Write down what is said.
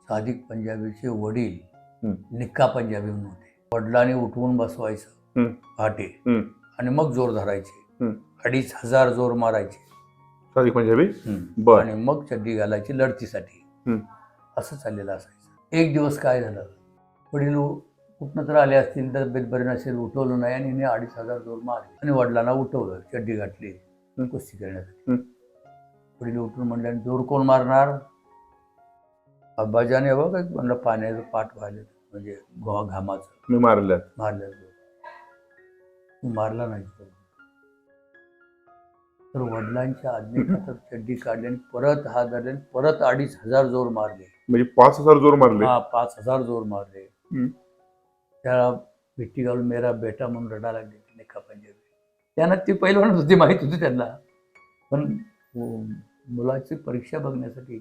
सादिक पंजाबीचे वडील हम्म. निक्का पंजाबी म्हणून होते. वडिलांनी उठवून बसवायचं पहाटे आणि मग जोर धरायचे. 2500 जोर मारायचे सादिक पंजाबी. बर. आणि मग चड्डी घालायची लढतीसाठी. असं चाललेलं असायचं. एक दिवस काय झालं, वडील कुठनं तर आले असतील, तर बेतबरी नसेल, उठवलं नाही आणि हिने 2500 जोर मारले आणि वडिलांना उठवलं, चड्डी घातली कुस्ती करण्यासाठी. वडील उठून म्हणले, जोर कोण मारणार? अब्बाजाने बघ म्हणलं पाण्याचं पाठ व्हायला, म्हणजे घामाचं. मी मारलं तू मारला नाही. तर वडिलांच्या आज्ञेखातर चड्डी काढली आणि परत हात धरले आणि परत 2500 जोर मारले. म्हणजे 5000 जोर मारले. हा, 5000 जोर मारले. त्याला भिट्टी घालून मेरा बेटा म्हणून रडा लागले निक्का पंजाबी. त्यांना ती पहिलवानच होती, माहित होती त्यांना, पण मुलाची परीक्षा बघण्यासाठी